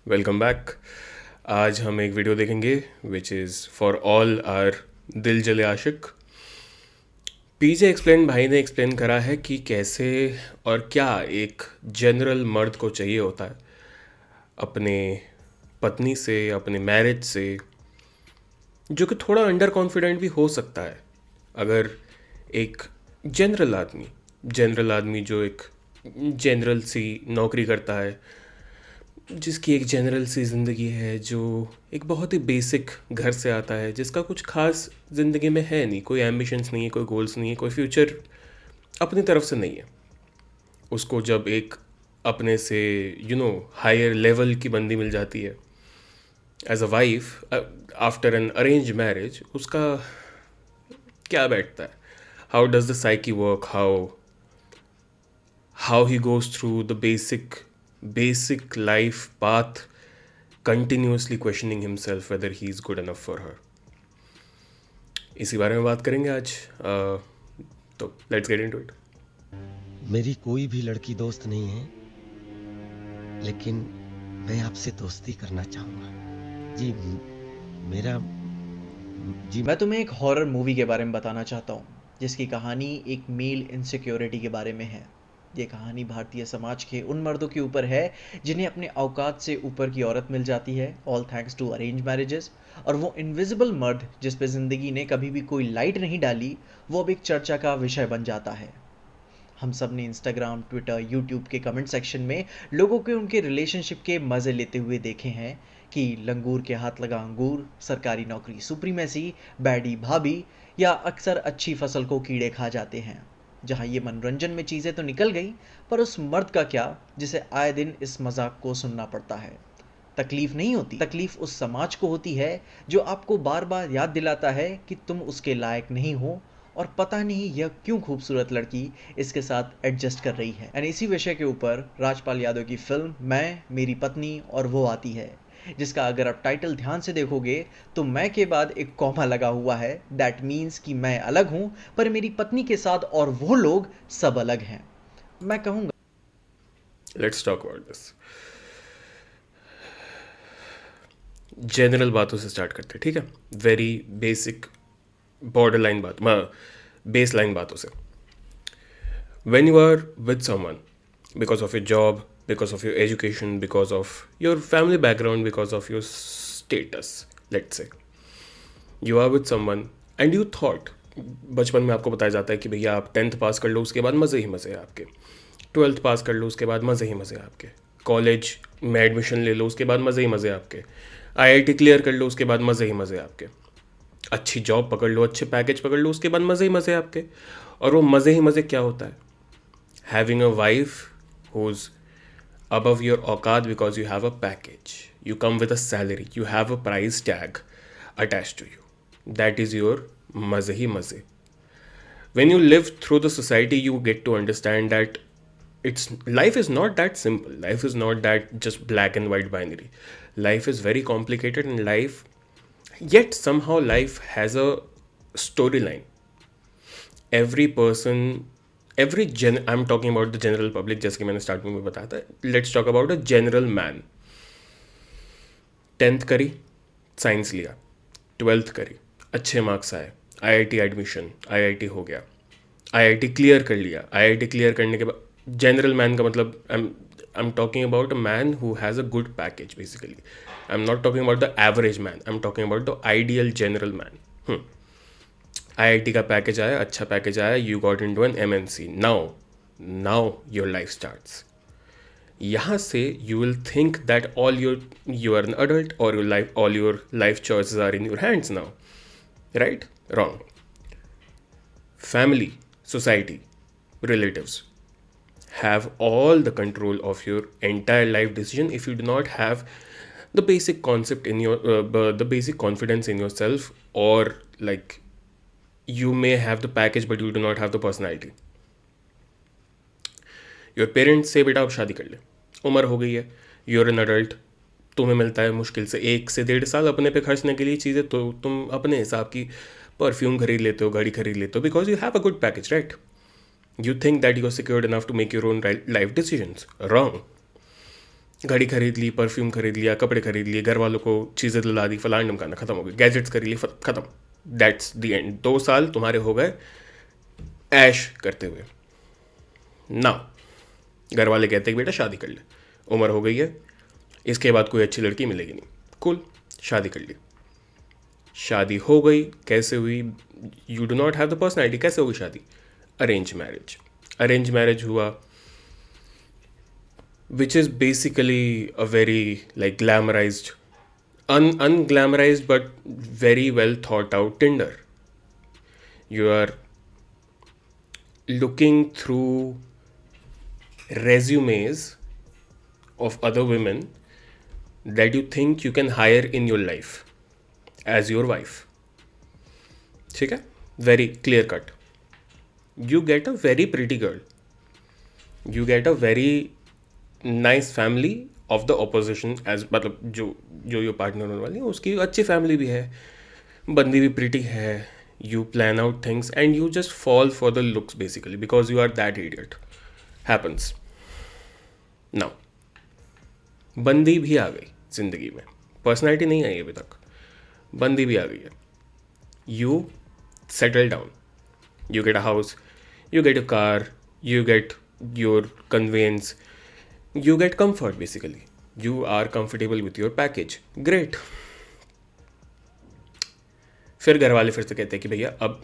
Welcome back. आज हम एक वीडियो देखेंगे which is for all our दिल जले आशिक। पीजे एक्सप्लेन भाई ने एक्सप्लेन करा है कि कैसे और क्या एक जनरल मर्द को चाहिए होता है अपने पत्नी से, अपने मैरिज से, जो कि थोड़ा अंडर कॉन्फिडेंट भी हो सकता है अगर एक जनरल आदमी जो एक जनरल सी नौकरी करता है, जिसकी एक जनरल सी ज़िंदगी है, जो एक बहुत ही बेसिक घर से आता है, जिसका कुछ खास ज़िंदगी में है नहीं, कोई एम्बिशंस नहीं है, कोई गोल्स नहीं है, कोई फ्यूचर अपनी तरफ से नहीं है। उसको जब एक अपने से हायर लेवल की बंदी मिल जाती है as a wife after an arrange marriage, उसका क्या बैठता है? How does the psyche work? How he goes through the basic life path, continuously questioning himself whether he is good enough for her. इसी बारे में बात करेंगे आज। तो लेट्स गेट इनटू इट। मेरी कोई भी लड़की दोस्त नहीं है, लेकिन मैं आपसे दोस्ती करना चाहूंगा। जी मेरा जी मैं तुम्हें एक हॉरर मूवी के बारे में बताना चाहता हूँ जिसकी कहानी एक मेल इनसिक्योरिटी के बारे में है। ये कहानी भारतीय समाज के उन मर्दों के ऊपर है जिन्हें अपने औकात से ऊपर की औरत मिल जाती है, all thanks to arrange marriages. और वो इनविजिबल मर्द जिस पे ज़िंदगी ने कभी भी कोई लाइट नहीं डाली, वो अब एक चर्चा का विषय बन जाता है। हम सब ने इंस्टाग्राम, ट्विटर, यूट्यूब के कमेंट सेक्शन में लोगों के उनके रिलेशनशिप के मज़े लेते हुए देखे हैं कि लंगूर के हाथ लगा अंगूर, सरकारी नौकरी सुप्रीमेसी, बैडी भाभी, या अक्सर अच्छी फसल को कीड़े खा जाते हैं। जहां ये मनोरंजन में चीज़ें तो निकल गई, पर उस मर्द का क्या जिसे आए दिन इस मजाक को सुनना पड़ता है? तकलीफ नहीं होती, तकलीफ उस समाज को होती है जो आपको बार बार याद दिलाता है कि तुम उसके लायक नहीं हो, और पता नहीं यह क्यों खूबसूरत लड़की इसके साथ एडजस्ट कर रही है। एंड इसी विषय के ऊपर राजपाल यादव की फिल्म मैं, मेरी पत्नी और वो आती है, जिसका अगर आप टाइटल ध्यान से देखोगे तो मैं के बाद एक कॉमा लगा हुआ है। दैट मीन्स कि मैं अलग हूं, पर मेरी पत्नी के साथ और वो लोग सब अलग हैं। मैं कहूंगा let's talk about this. General बातों से स्टार्ट करते हैं, ठीक है? वेरी बेसिक बॉर्डर लाइन बात, बेस लाइन बातों से। When you are with someone because of your job, because of your education, because of your family background, because of your status, let's say, you are with someone and you thought, बचपन में आपको बताया जाता है कि भैया आप 10th पास कर लो, उसके बाद मज़े ही मज़े हैं आपके। 12th पास कर लो, उसके बाद मज़े ही मज़े हैं आपके। कॉलेज में एडमिशन ले लो, उसके बाद मज़े ही मज़े हैं आपके। आईआईटी क्लियर कर लो, उसके बाद मज़े ही मज़े हैं आपके। अच्छी जॉब पकड़ लो, अच्छे पैकेज पकड़ लो, उसके बाद मज़े ही मज़े हैं आपके। और वो मज़े ही मज़े क्या होता है? Having a wife who's above your auqat because you have a package, you come with a salary, you have a price tag attached to you. That is your maze hi maze. When you live through the society, you get to understand that it's life is not that simple. Life is not that just black and white binary. Life is very complicated, and life, yet somehow life has a storyline. Every person, I'm talking about the general public, जैसे कि मैंने starting में बताया था। Let's talk about a general man. 10th करी, science लिया। 12th करी, अच्छे मार्क्स आए, आईआईटी एडमिशन, आईआईटी हो गया, आईआईटी क्लियर कर लिया। आईआईटी क्लियर करने के बाद जनरल मैन का मतलब I am talking about a man who has a good package basically. I am not talking about the average man, I am talking about the ideal general man. IIT का package आया, अच्छा package आया, you got into an MNC. Now your life starts. यहाँ से you will think that all your you are an adult, और all your life choices are in your hands now, right? Wrong. Family, society, relatives have all the control of your entire life decision if you do not have the basic concept in your the basic confidence in yourself, or like you may have the package but you do not have the personality. Your parents से बेटा अब शादी कर ले, उम्र हो गई है, यूर एन अडल्ट, तुम्हें मिलता है मुश्किल से 1 से 1.5 साल अपने पे खर्चने के लिए चीज़ें, तो तुम अपने हिसाब की परफ्यूम खरीद लेते हो, गाड़ी खरीद लेते हो, because you have a good package, right? You think that you are secured enough to make your own life decisions. Wrong. घड़ी खरीद ली, परफ्यूम खरीद लिया, कपड़े खरीद लिए, घर वालों को चीज़ें दिला दी, फलान ढमकाना, खत्म हो गई, गैजेट्स खरीद लिए, खत्म। That's the end. 2 साल तुम्हारे हो गए ऐश करते हुए। ना, घर वाले कहते हैं कि बेटा शादी कर ले, उम्र हो गई है, इसके बाद कोई अच्छी लड़की मिलेगी नहीं। कूल, शादी कर ली। शादी हो गई, कैसे हुई? You do not have the personality, कैसे होगी शादी? Arrange marriage. अरेंज मैरिज हुआ, which is basically a very like glamorized, unglamorized but very well thought out Tinder. You are looking through resumes of other women that you think you can hire in your life as your wife. ठीक है? Very clear cut. You get a very pretty girl. You get a very nice family of the opposition, as मतलब जो जो your partner होने वाली है उसकी अच्छी फैमिली भी है, बंदी भी प्रिटी है। You plan out things and you just fall for the looks basically because you are that idiot. Happens. Now बंदी भी आ गई जिंदगी में, पर्सनैलिटी नहीं आई अभी तक, बंदी भी आ गई है। You settle down, you get a house, you get a car, you get your conveyance, you get comfort basically. You are comfortable with your package. Great. फिर घर वाले फिर से कहते हैं कि भैया अब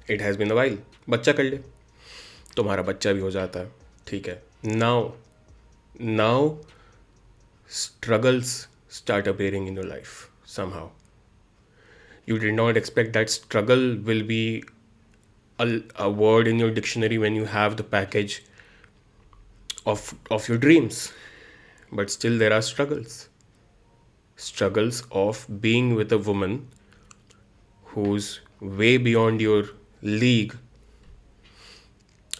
it has been a while, बच्चा कर ले। तुम्हारा बच्चा भी हो जाता है, ठीक है। Now struggles start appearing in your life somehow. You did not expect that struggle will be a word in your dictionary when you have the package of your dreams, but still there are struggles of being with a woman who's way beyond your league,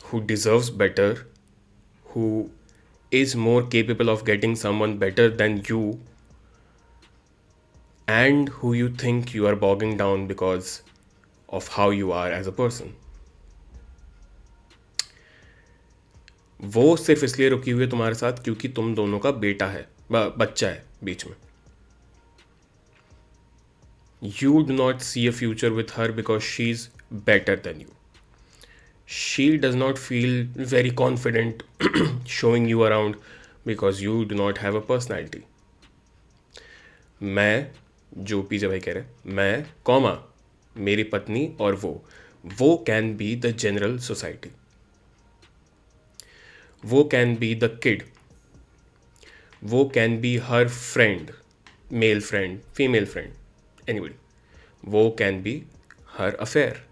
who deserves better, who is more capable of getting someone better than you, and who you think you are bogging down because of how you are as a person. वो सिर्फ इसलिए रुकी हुई है तुम्हारे साथ क्योंकि तुम दोनों का बेटा है, बच्चा है बीच में। You do not see a future with her because she is better than you. She does not feel very confident showing you around because you do not have a personality. मैं, जो पीजे भाई कह रहे, मैं कॉमा मेरी पत्नी और वो can be the general society, वो कैन बी द किड, वो can be her friend, male friend, female friend, anybody, वो can be her affair.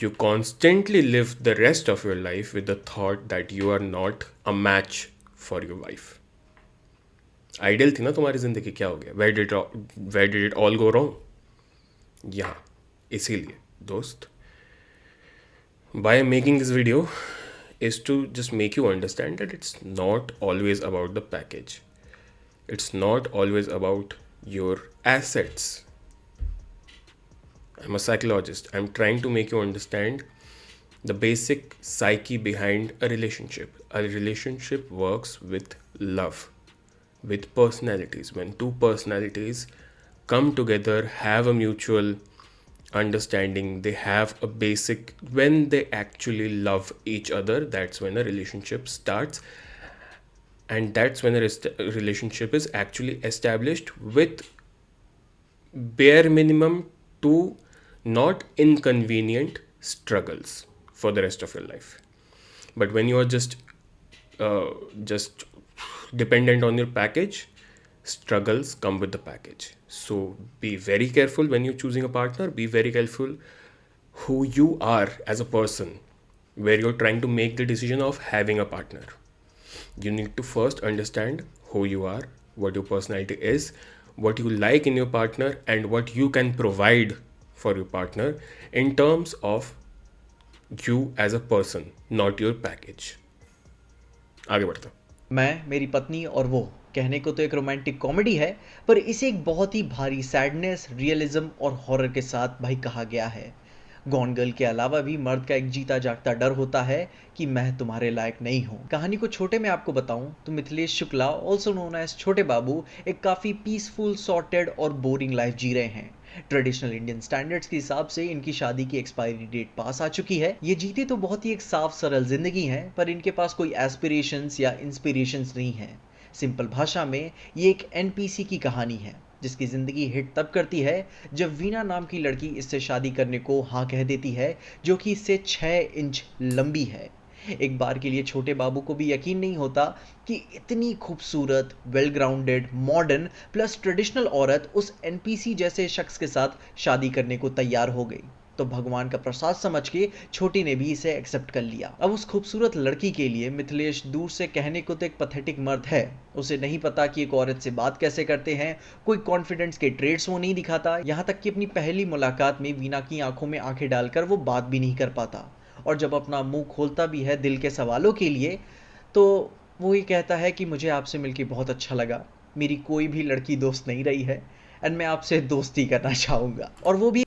You constantly live the rest of your life with the thought that you are not a match for your wife. Ideal थी ना तुम्हारी जिंदगी, क्या हो गया? Where did it all go wrong? यहाँ, इसीलिए दोस्त, by making this video is to just make you understand that it's not always about the package. It's not always about your assets. I'm a psychologist. I'm trying to make you understand the basic psyche behind a relationship. A relationship works with love, with personalities. When two personalities come together, have a mutual understanding, they have a basic, when they actually love each other, that's when a relationship starts. And that's when a relationship is actually established with bare minimum to not inconvenient struggles for the rest of your life. But when you are just dependent on your package, struggles come with the package. So be very careful when you're choosing a partner. Be very careful who you are as a person, where you're trying to make the decision of having a partner. You need to first understand who you are, what your personality is, what you like in your partner, and what you can provide for your partner in terms of you as a person, not your package. आगे बढ़ता। मैं, मेरी पत्नी और वो कहने को तो एक रोमांटिक कॉमेडी है, पर इसे एक बहुत ही भारी सैडनेस, रियलिज्म और हॉरर के साथ भाई कहा गया है। गॉन गर्ल के अलावा भी मर्द का एक जीता जागता डर होता है कि मैं तुम्हारे लायक नहीं हूँ। कहानी को छोटे में आपको बताऊं तो Mithilesh Shukla also known as Chhote Babu एक काफ़ी पीसफुल, सॉर्टेड और बोरिंग लाइफ जी रहे हैं। ट्रेडिशनल इंडियन स्टैंडर्ड्स के हिसाब से इनकी शादी की एक्सपायरी डेट पास आ चुकी है। ये जीते तो बहुत ही एक साफ सरल जिंदगी है, पर इनके पास कोई एस्पिरेशंस या इंस्पिरेशंस नहीं है। सिंपल भाषा में ये एक एनपीसी की कहानी है जिसकी ज़िंदगी हिट तब करती है जब वीना नाम की लड़की इससे शादी करने को हाँ कह देती है, जो कि इससे 6 इंच लंबी है। एक बार के लिए छोटे बाबू को भी यकीन नहीं होता कि इतनी खूबसूरत, well grounded, modern plus traditional औरत उस एनपीसी जैसे शख्स के साथ शादी करने को तैयार हो गई। तो भगवान का प्रसाद समझ के छोटी ने भी इसे एक्सेप्ट कर लिया। अब उस खूबसूरत लड़की के लिए मिथिलेश दूर से कहने को तो एक पथेटिक मर्द है। उसे नहीं पता कि एक औरत से बात कैसे करते हैं, कोई कॉन्फिडेंस के ट्रेड्स वो नहीं दिखाता, यहाँ तक कि अपनी पहली मुलाकात में वीना की आंखों में आंखें डालकर वो बात भी नहीं कर पाता। और जब अपना मुंह खोलता भी है दिल के सवालों के लिए, तो वो ये कहता है कि मुझे आपसे मिलकर बहुत अच्छा लगा, मेरी कोई भी लड़की दोस्त नहीं रही है एंड मैं आपसे दोस्ती करना चाहूँगा। और वो भी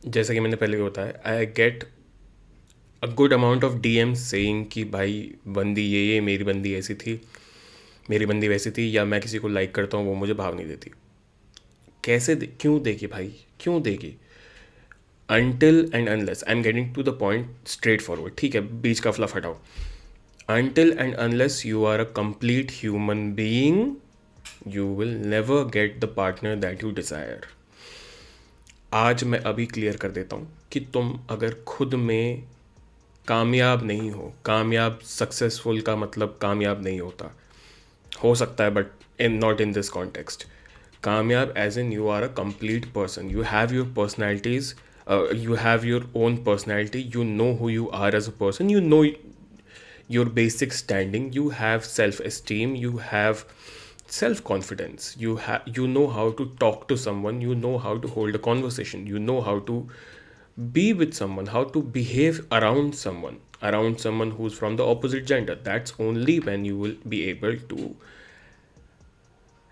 जैसा कि मैंने पहले भी बताया, I get a good amount of DM saying कि भाई बंदी ये मेरी बंदी ऐसी थी, मेरी बंदी वैसी थी, या मैं किसी को लाइक करता हूँ वो मुझे भाव नहीं देती। क्यों देगी भाई, क्यों देगी? Until and unless, I am getting to the point straight forward, ठीक है, बीच का फ्लफ हटाओ। Until and unless you are a complete human being, you will never get the partner that you desire. आज मैं अभी क्लियर कर देता हूँ कि तुम अगर खुद में कामयाब नहीं हो, कामयाब, सक्सेसफुल का मतलब कामयाब नहीं होता, हो सकता है but not in this context. कामयाब as in you are a complete person, you have your personalities, you have your own personality, you know who you are as a person, you know your basic standing, you have self-esteem, you have self-confidence, you know how to talk to someone, you know how to hold a conversation, you know how to be with someone, how to behave around someone who's from the opposite gender. That's only when you will be able to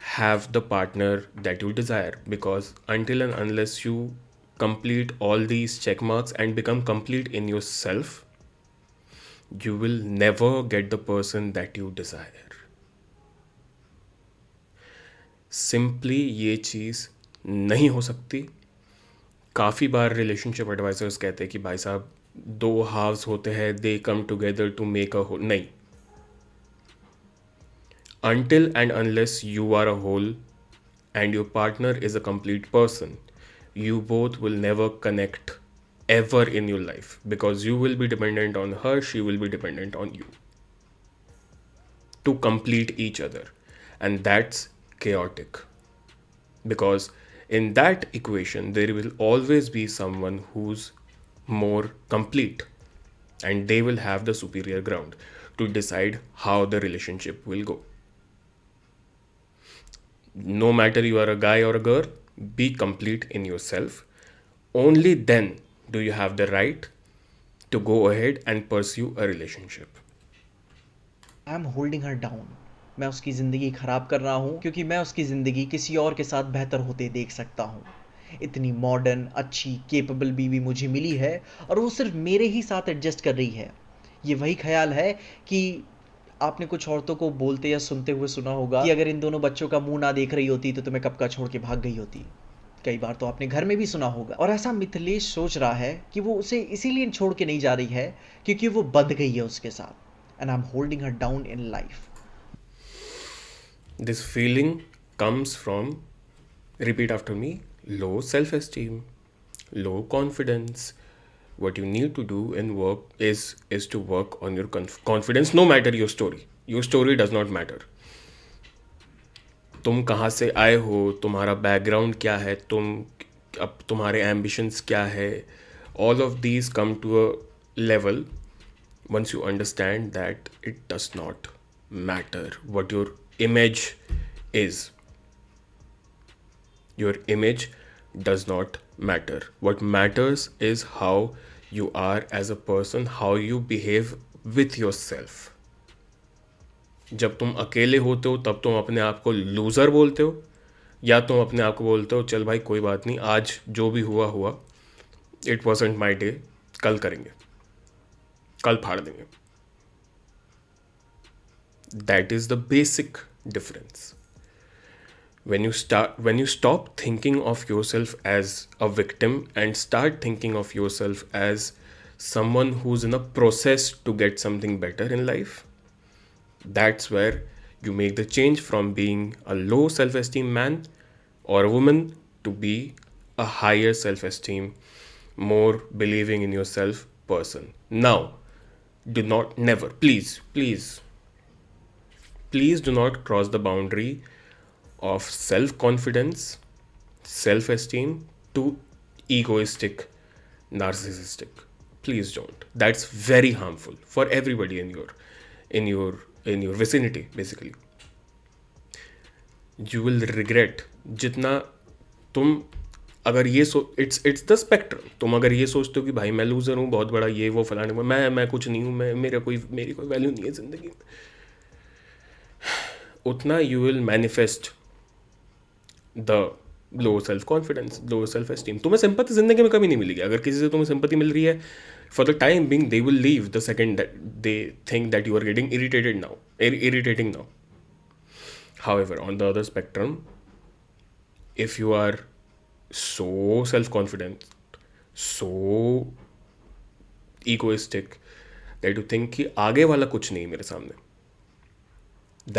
have the partner that you desire, because until and unless you complete all these check marks and become complete in yourself, you will never get the person that you desire. Simply ये चीज़ नहीं हो सकती। काफ़ी बार relationship advisers कहते हैं कि भाई साहब दो हाव्स होते हैं, they come together to make a whole. नहीं, until and unless you are a whole and your partner is a complete person, you both will never connect ever in your life, because you will be dependent on her, she will be dependent on you to complete each other, and that's chaotic, because in that equation there will always be someone who's more complete, and they will have the superior ground to decide how the relationship will go. No matter you are a guy or a girl, be complete in yourself. Only then do you have the right to go ahead and pursue a relationship. I am holding her down. मैं उसकी ज़िंदगी ख़राब कर रहा हूँ क्योंकि मैं उसकी ज़िंदगी किसी और के साथ बेहतर होते देख सकता हूँ। इतनी मॉडर्न, अच्छी, केपेबल बीवी मुझे मिली है और वो सिर्फ मेरे ही साथ एडजस्ट कर रही है। ये वही ख्याल है कि आपने कुछ औरतों को बोलते या सुनते हुए सुना होगा कि अगर इन दोनों बच्चों का मुंह ना देख रही होती तो तुम्हें कब का छोड़ के भाग गई होती। कई बार तो आपने घर में भी सुना होगा। और ऐसा मिथिलेश सोच रहा है कि वो उसे इसीलिए छोड़ के नहीं जा रही है क्योंकि वो बंध गई है उसके साथ। And I'm holding her down in life. This feeling comes from, repeat after me, low self esteem, low confidence. What you need to do in work is to work on your confidence, no matter your story. Your story does not matter. तुम कहाँ से आए हो, तुम्हारा background क्या है, अब तुम्हारे एम्बिशंस क्या है, all of these come to a level once you understand that it does not matter what your image is. Your image does not matter. What matters is how you are as a person, how you behave with yourself. जब तुम अकेले होते हो तब तुम अपने आप को लूज़र बोलते हो, या तुम अपने आप को बोलते हो चल भाई कोई बात नहीं, आज जो भी हुआ हुआ, इट वॉजेंट माई डे, कल करेंगे, कल फाड़ देंगे. That is the basic difference. When you stop thinking of yourself as a victim and start thinking of yourself as someone who's in a process to get something better in life, that's where you make the change from being a low self-esteem man or a woman to be a higher self-esteem, more believing in yourself person. Now, do not, never, please do not cross the boundary of self confidence, self esteem to egoistic, narcissistic. Please don't. That's very harmful for everybody in your vicinity, basically. You will regret जितना तुम अगर ये it's the spectrum. तुम अगर ये सोचते हो कि भाई मैं लूज़र हूँ, बहुत बड़ा ये वो फलाने, मैं कुछ नहीं हूँ, मेरी कोई वैल्यू नहीं है ज़िंदगी में, उतना you will manifest the low self confidence, low self esteem. तुम्हें सिंपैथी जिंदगी में कभी नहीं मिलेगी. अगर किसी से तुम्हें सिंपैथी मिल रही है, for the time being they will leave the second they think that you are getting irritating now. However, on the other spectrum, if you are so self-confident, so egoistic that you think कि आगे वाला कुछ नहीं मेरे सामने,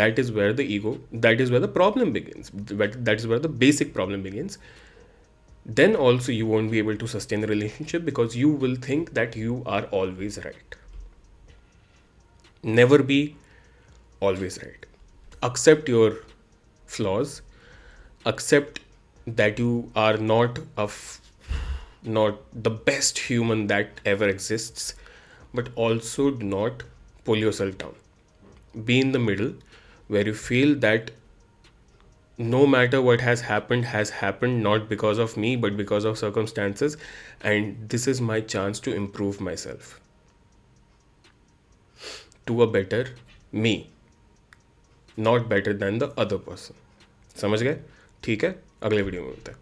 that is where the ego, that is where the problem begins, that is where the basic problem begins. Then also you won't be able to sustain the relationship because you will think that you are always right. Never be always right. Accept your flaws, accept that you are not not the best human that ever exists, but also do not pull yourself down. Be in the middle where you feel that no matter what has happened not because of me but because of circumstances, and this is my chance to improve myself to a better me, not better than the other person. समझ गए? ठीक है, अगले video में मिलते हैं.